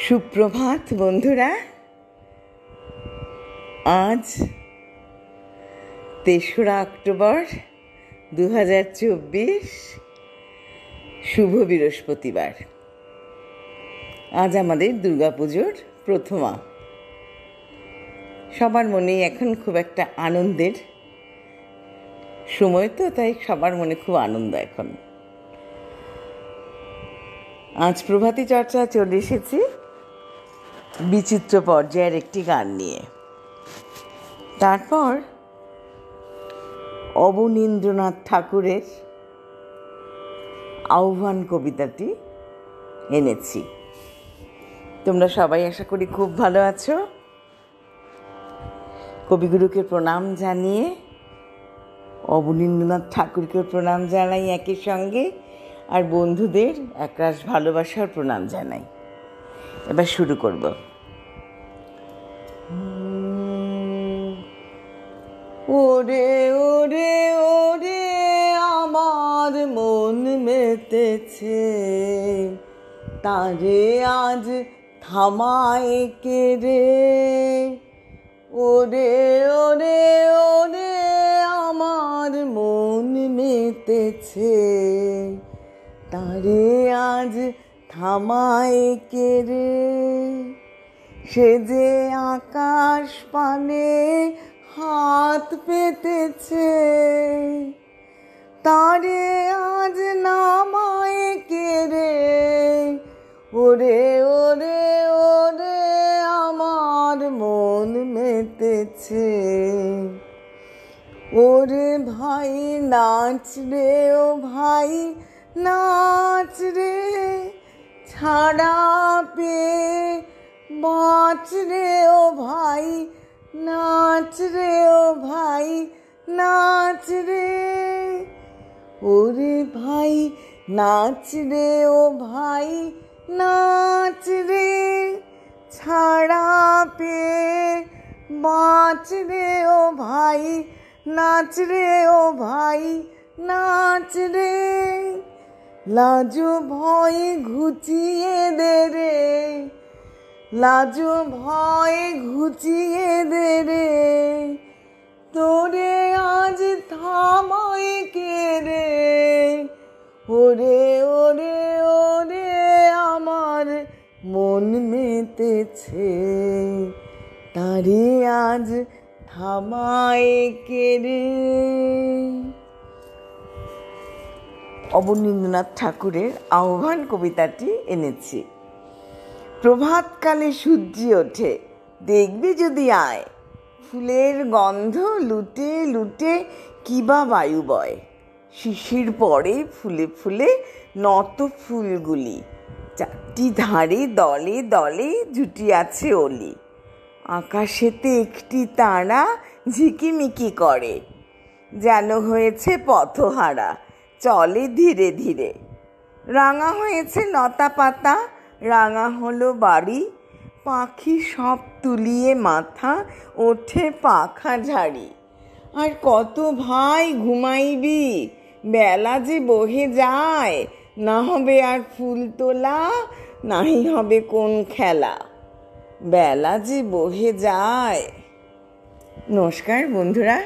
সুপ্রভাত বন্ধুরা। আজ ৩রা অক্টোবর ২০২৪, শুভ বৃহস্পতিবার। আজ আমাদের দুর্গাপুজোর প্রথমা। সবার মনেই এখন খুব একটা আনন্দের সময়, তো তাই সবার মনে খুব আনন্দ এখন। আজ প্রভাতী চর্চায় চলে এসেছি বিচিত্র পর্যায়ের একটি গান নিয়ে। তারপর অবনীন্দ্রনাথ ঠাকুরের আহ্বান কবিতাটি এনেছি। তোমরা সবাই আশা করি খুব ভালো আছো। কবিগুরুকে প্রণাম জানিয়ে অবনীন্দ্রনাথ ঠাকুরকে প্রণাম জানাই একই সঙ্গে, আর বন্ধুদের একরাশ ভালোবাসার প্রণাম জানাই। এবার শুরু করব। ওরে ওরে ওরে আমার মন মেতেছে, তারে আজ থামায় কে রে। ওরে ওরে ওরে আমার মন মেতেছে, তারে আজ থামায় কে রে। সে যে আকাশ পানে হাত পেতেছে, তারে আজ নামায় কে রে। ওরে ওরে ওরে আমার মন মেতেছে। ওরে ভাই নাচ রে, ও ভাই নাচ রে, ছাড়া পেয়ে বাঁচ রে। ও ভাই নাচ রে, ও ভাই নাচ রে। ওরে ভাই নাচ রে, ও ভাই নাচ রে, ছাড়া পেয়ে বাঁচ রে। ও ভাই নাচ রে, ও ভাই নাচ রে। লাজো ভয় ঘুচিয়ে দে রে, লাজো ভয় ঘুচিয়ে দে রে। তোরে আজ থামায় কে রে। ওরে ওরে ওরে আমার মন মেতেছে, তারে আজ থামায় কে রে। অবনীন্দ্রনাথ ঠাকুরের আহ্বান কবিতাটি এনেছি। প্রভাতকালে সূর্য ওঠে, দেখবি যদি আয়, ফুলের গন্ধ লুটে লুটে কিবা বায়ু বয়। শিশির পড়ে ফুলে ফুলে নত ফুলগুলি, চারটি ধারে দলে দলে জুটিয়াছে অলি। আকাশেতে একটি তারা ঝিকিমিকি করে, যেন হয়েছে পথহারা, চলে ধীরে ধীরে। রাঙা হয়েছে লতা পাতা, রাঙা হলো বাড়ি, পাখি সব তুলিয়ে মাথা, ওঠে পাখা ঝাড়ি। আর কত ভাই ঘুমাইবি, বেলা যে বহে যায়, না হবে আর ফুল তোলা, নাহি হবে কোন খেলা। বেলা যে বহে যায়। নমস্কার বন্ধুরা।